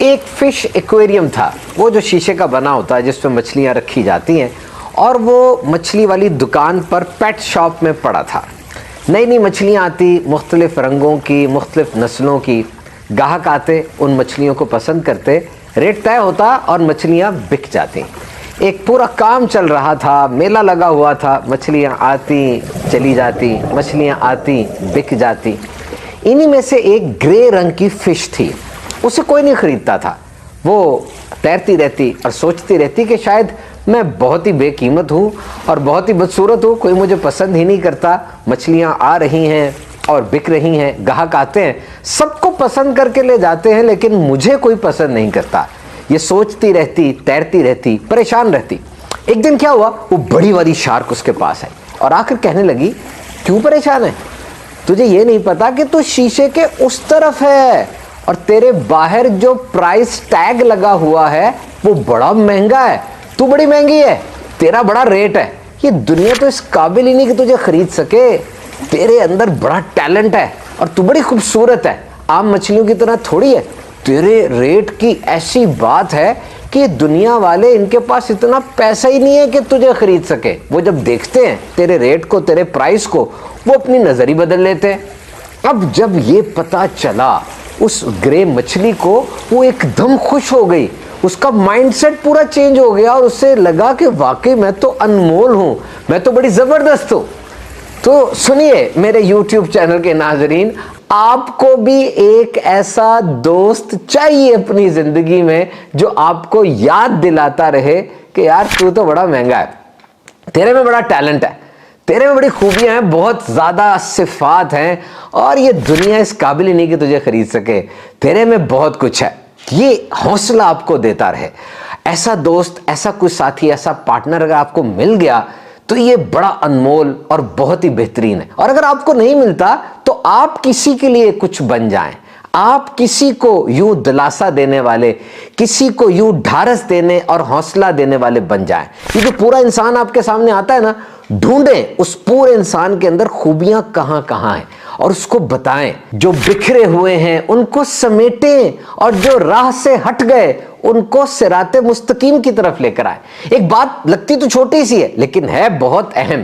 ایک fish aquarium تھا, وہ جو شیشے کا بنا ہوتا ہے جس میں مچھلیاں رکھی جاتی ہیں, اور وہ مچھلی والی دکان پر پیٹ شاپ میں پڑا تھا. نئی نئی مچھلیاں آتی, مختلف رنگوں کی, مختلف نسلوں کی. گاہک آتے, ان مچھلیوں کو پسند کرتے, ریٹ طے ہوتا اور مچھلیاں بک جاتی. ایک پورا کام چل رہا تھا, میلہ لگا ہوا تھا, مچھلیاں آتی چلی جاتی, مچھلیاں آتی بک جاتی. انہی میں سے ایک گرے رنگ کی فش تھی, اسے کوئی نہیں خریدتا تھا. وہ تیرتی رہتی اور سوچتی رہتی کہ شاید میں بہت ہی بے قیمت ہوں اور بہت ہی بدصورت ہوں, کوئی مجھے پسند ہی نہیں کرتا. مچھلیاں آ رہی ہیں اور بک رہی ہیں, گاہک آتے ہیں, سب کو پسند کر کے لے جاتے ہیں, لیکن مجھے کوئی پسند نہیں کرتا. یہ سوچتی رہتی, تیرتی رہتی, پریشان رہتی. ایک دن کیا ہوا, وہ بڑی والی شارک اس کے پاس آئی اور آ کر کہنے لگی, کیوں پریشان ہے؟ تجھے یہ نہیں پتا کہ تو شیشے کے اس طرف ہے اور تیرے باہر جو پرائس ٹیگ لگا ہوا ہے وہ بڑا مہنگا ہے, تو بڑی مہنگی ہے, تیرا بڑا ریٹ ہے. یہ دنیا تو اس قابل ہی نہیں کہ تجھے خرید سکے. تیرے اندر بڑا ٹیلنٹ ہے اور تو بڑی خوبصورت ہے, عام مچھلیوں کی طرح تھوڑی ہے. تیرے ریٹ کی ایسی بات ہے کہ دنیا والے, ان کے پاس اتنا پیسہ ہی نہیں ہے کہ تجھے خرید سکے. وہ جب دیکھتے ہیں تیرے ریٹ کو, تیرے پرائس کو, وہ اپنی نظر ہی بدل لیتے ہیں. اب جب یہ پتا چلا اس گرے مچھلی کو, وہ ایک دم خوش ہو گئی. اس کا مائنڈ سیٹ پورا چینج ہو گیا اور اسے لگا کہ واقعی میں تو انمول ہوں, میں تو بڑی زبردست ہوں. تو سنیے میرے یوٹیوب چینل کے ناظرین, آپ کو بھی ایک ایسا دوست چاہیے اپنی زندگی میں جو آپ کو یاد دلاتا رہے کہ یار تو بڑا مہنگا ہے, تیرے میں بڑا ٹیلنٹ ہے, تیرے میں بڑی خوبیاں ہیں, بہت زیادہ صفات ہیں, اور یہ دنیا اس قابل ہی نہیں کہ تجھے خرید سکے. تیرے میں بہت کچھ ہے. یہ حوصلہ آپ کو دیتا رہے. ایسا دوست, ایسا کوئی ساتھی, ایسا پارٹنر اگر آپ کو مل گیا تو یہ بڑا انمول اور بہت ہی بہترین ہے. اور اگر آپ کو نہیں ملتا تو آپ کسی کے لیے کچھ بن جائیں. آپ کسی کو یوں دلاسا دینے والے, کسی کو یوں ڈھارس دینے اور حوصلہ دینے والے بن جائیں. یہ جو پورا انسان آپ کے سامنے آتا ہے نا, ڈھونڈیں اس پورے انسان کے اندر خوبیاں کہاں کہاں ہیں اور اس کو بتائیں. جو بکھرے ہوئے ہیں ان کو سمیٹیں, اور جو راہ سے ہٹ گئے ان کو صراط مستقیم کی طرف لے کر آئے. ایک بات لگتی تو چھوٹی سی ہے لیکن ہے بہت اہم.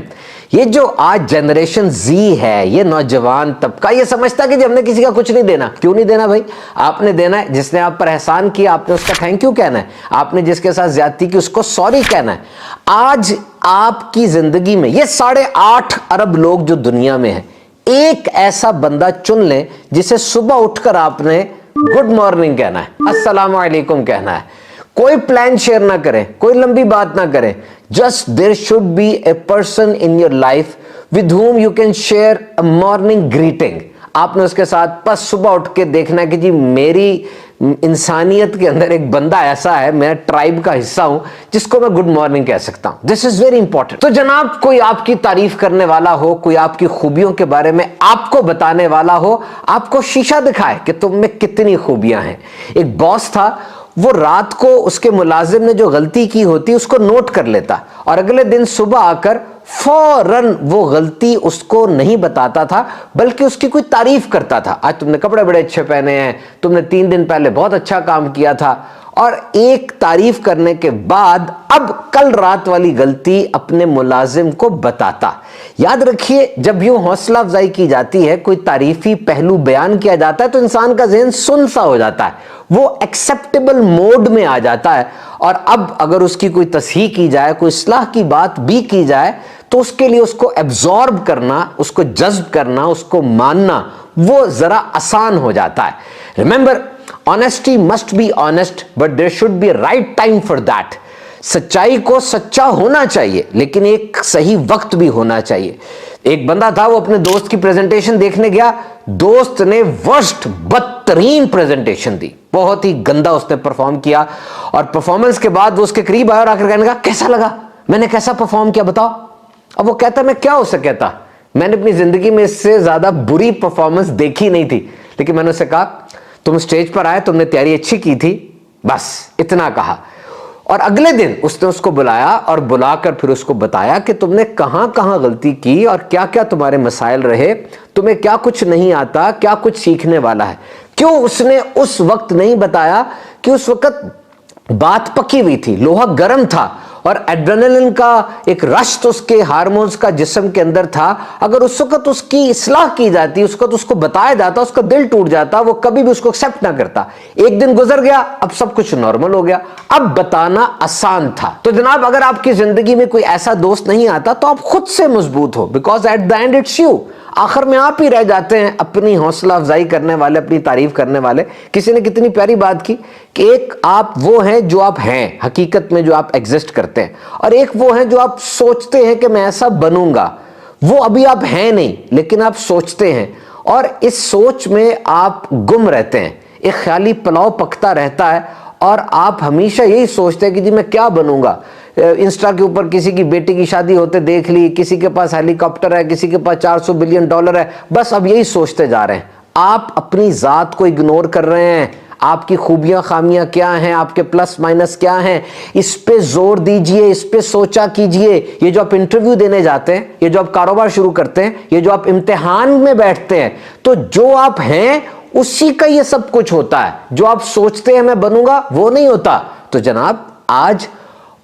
یہ جو آج جنریشن زی ہے, یہ نوجوان طبقہ, یہ سمجھتا کہ جی ہم نے کسی کا کچھ نہیں دینا. کیوں نہیں دینا بھائی؟ آپ نے دینا ہے. جس نے آپ پر احسان کیا آپ نے اس کا تھینک یو کہنا ہے. آپ نے جس کے ساتھ زیادتی کی اس کو سوری کہنا ہے. آج آپ کی زندگی میں یہ 8.5 ارب لوگ جو دنیا میں ہیں, ایک ایسا بندہ چن لیں جسے صبح اٹھ کر آپ نے گڈ مارننگ کہنا ہے, السلام علیکم کہنا ہے. کوئی پلان شیئر نہ کریں, کوئی لمبی بات نہ کریں. Just there should be a person in your life with whom you can share a morning greeting. آپ نے اس کے ساتھ بس صبح اٹھ کے دیکھنا ہے کہ جی میری انسانیت کے اندر ایک بندہ ایسا ہے, میں ٹرائب کا حصہ ہوں جس کو میں گڈ مارننگ کہہ سکتا ہوں. دس از ویری امپورٹنٹ. تو جناب, کوئی آپ کی تعریف کرنے والا ہو, کوئی آپ کی خوبیوں کے بارے میں آپ کو بتانے والا ہو, آپ کو شیشہ دکھائے کہ تم میں کتنی خوبیاں ہیں. ایک باس تھا, وہ رات کو اس کے ملازم نے جو غلطی کی ہوتی اس کو نوٹ کر لیتا اور اگلے دن صبح آ کر فوراً وہ غلطی اس کو نہیں بتاتا تھا بلکہ اس کی کوئی تعریف کرتا تھا. آج تم نے کپڑے بڑے اچھے پہنے ہیں, تم نے 3 دن پہلے بہت اچھا کام کیا تھا. اور ایک تعریف کرنے کے بعد اب کل رات والی غلطی اپنے ملازم کو بتاتا. یاد رکھیے, جب یوں حوصلہ افزائی کی جاتی ہے, کوئی تعریفی پہلو بیان کیا جاتا ہے تو انسان کا ذہن سن سا ہو جاتا ہے, وہ ایکسیپٹیبل موڈ میں آ جاتا ہے. اور اب اگر اس کی کوئی تصحیح کی جائے, کوئی اصلاح کی بات بھی کی جائے تو اس کے لیے اس کو ایبزارب کرنا, اس کو جذب کرنا, اس کو ماننا وہ ذرا آسان ہو جاتا ہے. Remember, honesty must be honest but there should be a right time for that. سچائی کو سچا ہونا چاہیے لیکن ایک صحیح وقت بھی ہونا چاہیے. ایک بندہ تھا, وہ اپنے دوست کی پریزنٹیشن دیکھنے گیا, دوست نے ورسٹ, بدترین پریزنٹیشن دی, بہت ہی گندا اس نے پرفارم کیا. اور پرفارمنس کے بعد وہ اس کے قریب آیا اور آ کر کہنے لگا, کیسا لگا, میں نے کیسا پرفارم کیا بتاؤ. اب وہ کہتا, میں کیا اسے کہتا, میں نے اپنی زندگی میں اس سے زیادہ بری پرفارمنس دیکھی نہیں تھی. لیکن میں نے اسے کہا, تم اسٹیج پر آئے, تم نے تیاری اچھی کی تھی, بس اتنا کہا. اور اگلے دن اس نے اس کو بلایا اور بلا کر پھر اس کو بتایا کہ تم نے کہاں کہاں غلطی کی اور کیا کیا تمہارے مسائل رہے, تمہیں کیا کچھ نہیں آتا, کیا کچھ سیکھنے والا ہے. क्यों उसने उस वक्त नहीं बताया कि उस वक्त बात पकी हुई थी, लोहा गर्म था और एड्रेनलिन का एक रश तो उसके हार्मोन्स का जिस्म के अंदर था। अगर उस वक्त उसकी इस्लाह की जाती, उस वक्त उसको बताया जाता, उसका दिल टूट जाता, वो कभी भी उसको एक्सेप्ट ना करता। एक दिन गुजर गया, अब सब कुछ नॉर्मल हो गया, अब बताना आसान था। तो जनाब, अगर आपकी जिंदगी में कोई ऐसा दोस्त नहीं आता तो आप खुद से मजबूत हो, because at the end it's you. आखिर में आप ही रह जाते हैं अपनी हौसला अफजाई करने वाले, अपनी तारीफ करने वाले। किसी ने कितनी प्यारी बात की कि एक आप वो हैं जो आप हैं हकीकत में, जो आप एग्जिस्ट करते हैं, और एक वो हैं जो आप सोचते हैं कि मैं ऐसा बनूंगा। वो अभी आप हैं नहीं, लेकिन आप सोचते हैं, और इस सोच में आप गुम रहते हैं। एक ख्याली पुलाव पकता रहता है और आप हमेशा यही सोचते हैं कि जी मैं क्या बनूंगा। इंस्टा के ऊपर किसी की बेटी की शादी होते देख ली, किसी के पास हेलीकॉप्टर है, किसी के पास 400 बिलियन डॉलर है, बस अब यही सोचते जा रहे हैं। आप अपनी जात को इग्नोर कर रहे हैं। आपकी खूबियां खामियां क्या हैं, आपके प्लस माइनस क्या हैं, इस पे जोर दीजिए, इस पे सोचा कीजिए। ये जो आप इंटरव्यू देने जाते हैं, ये जो आप कारोबार शुरू करते हैं, ये जो आप इम्तिहान में बैठते हैं, तो जो आप हैं उसी का ये सब कुछ होता है। जो आप सोचते हैं मैं बनूंगा, वो नहीं होता। तो जनाब, आज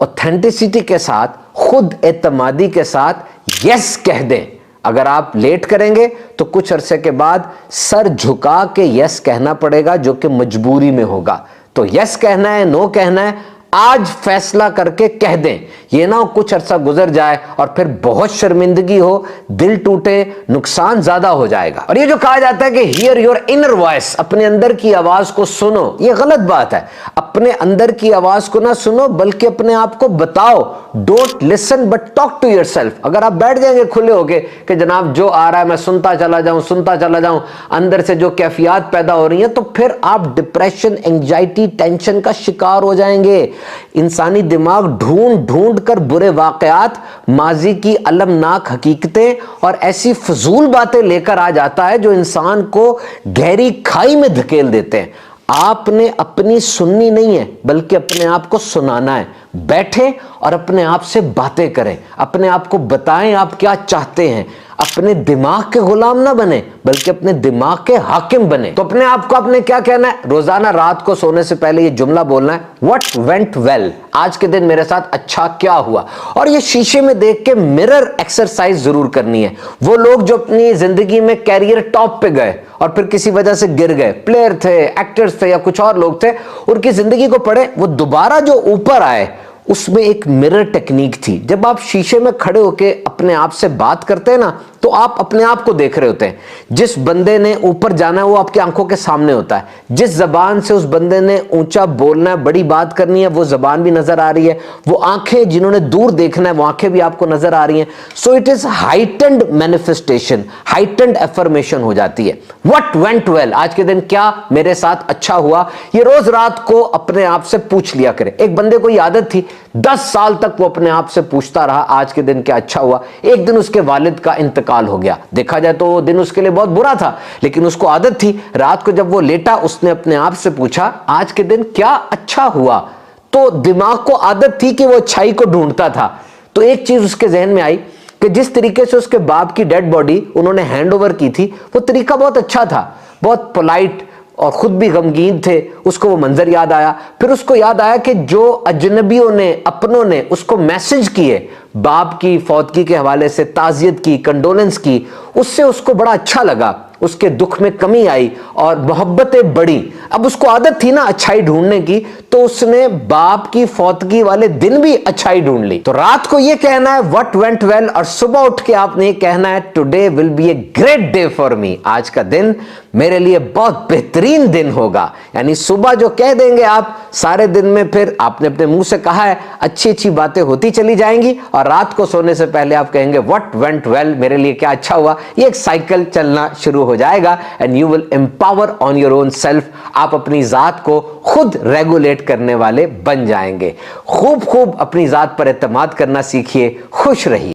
ऑथेंटिसिटी के साथ, खुद एतमादी के साथ यस कह दें। अगर आप लेट करेंगे तो कुछ अरसे के बाद सर झुका के यस कहना पड़ेगा, जो कि मजबूरी में होगा। तो यस कहना है, नो कहना है, आज फैसला करके कह दें। ये ना हो कुछ अरसा गुजर जाए और फिर बहुत शर्मिंदगी हो, दिल टूटे, नुकसान ज्यादा हो जाएगा। और ये जो कहा जाता है कि हियर योर इनर वॉइस, अपने अंदर की आवाज को सुनो, ये गलत बात है। अपने अंदर की आवाज को ना सुनो, बल्कि अपने आप को बताओ। Don't listen but talk to yourself. अगर आप बैठ जाएंगे खुले होके कि जनाब जो आ रहा है मैं सुनता चला जाऊं, अंदर से जो कैफियत पैदा हो रही है, तो फिर आप डिप्रेशन, एंजाइटी, टेंशन का शिकार हो जाएंगे। इंसानी दिमाग ढूंढ ढूंढ कर बुरे वाकयात, माजी की अलमनाक हकीकतें और ऐसी फजूल बातें लेकर आ जाता है जो इंसान को गहरी खाई में धकेल देते हैं। आपने अपनी सुननी नहीं है, बल्कि अपने आप को सुनाना है। बैठें और अपने आप से बातें करें, अपने आप को बताएं आप क्या चाहते हैं। अपने दिमाग के गुलाम ना बने, बल्कि अपने दिमाग के हाकिम बने। तो अपने आप को आपने क्या कहना है, रोजाना रात को सोने से पहले ये जुमला बोलना है, व्हाट वेंट वेल, आज के दिन मेरे साथ अच्छा क्या हुआ। और ये शीशे में देख के मिरर एक्सरसाइज जरूर करनी है। वो लोग जो अपनी जिंदगी में कैरियर टॉप पे गए और फिर किसी वजह से गिर गए, प्लेयर थे, एक्टर्स थे या कुछ और लोग थे, उनकी जिंदगी को पढ़े, वो दोबारा जो ऊपर आए, उसमें एक मिरर टेक्निक थी। जब आप शीशे में खड़े होके अपने आप से बात करते हैं ना, तो आप अपने आप को देख रहे होते हैं। जिस बंदे ने ऊपर जाना है वो आपकी आंखों के सामने होता है। जिस जबान से उस बंदे ने ऊंचा बोलना है, बड़ी बात करनी है, वो जबान भी नजर आ रही है। वो आंखें जिन्होंने दूर देखना है, वो आंखें भी आपको नजर आ रही हैं। So it is heightened manifestation, heightened affirmation हो जाती है। व्हाट वेंट वेल, आज के दिन क्या मेरे साथ अच्छा हुआ, ये रोज रात को अपने आप से पूछ लिया करे। एक बंदे को आदत थी, 10 साल तक वो अपने आप से पूछता रहा आज के दिन क्या अच्छा हुआ। एक दिन उसके वालिद का इंतकाल हो गया। देखा जाए तो वो दिन उसके लिए बहुत बुरा था, लेकिन उसको आदत थी, रात को जब वो लेटा उसने अपने आप से पूछा आज के दिन क्या अच्छा हुआ। तो दिमाग को आदत थी कि वो अच्छाई को ढूंढता था। तो एक चीज उसके जहन में आई कि जिस तरीके से उसके बाप की डेड बॉडी उन्होंने हैंड ओवर की थी, वो तरीका बहुत अच्छा था, बहुत पोलाइट, और खुद भी गमगीन थे। उसको वो मंजर याद आया। फिर उसको याद आया कि जो अजनबियों ने, अपनों ने उसको मैसेज किए बाप की फौतगी के हवाले से, ताज़ियत की, कंडोलेंस की, उससे उसको बड़ा अच्छा लगा। उसके दुख में कमी आई और मोहब्बतें बढ़ी। अब उसको आदत थी ना अच्छाई ढूंढने की, तो उसने बाप की फौतगी वाले दिन भी अच्छाई ढूंढ ली। तो रात को ये कहना है व्हाट वेंट वेल, और सुबह उठ के आपने ये कहना है today will be a great day for me, आज का दिन मेरे लिए बहुत बेहतरीन दिन होगा। यानी सुबह जो कह देंगे आप, सारे दिन में फिर आपने अपने मुंह से कहा है, अच्छी अच्छी बातें होती चली जाएंगी, और रात को सोने से पहले आप कहेंगे व्हाट वेंट वेल, मेरे लिए क्या अच्छा हुआ। ये एक साइकिल चलना शुरू हो जाएगा and you will empower on your own self. आप अपनी जात को खुद रेगुलेट करने वाले बन जाएंगे। खूब खूब अपनी जात पर एतमाद करना सीखिए। खुश रहिए।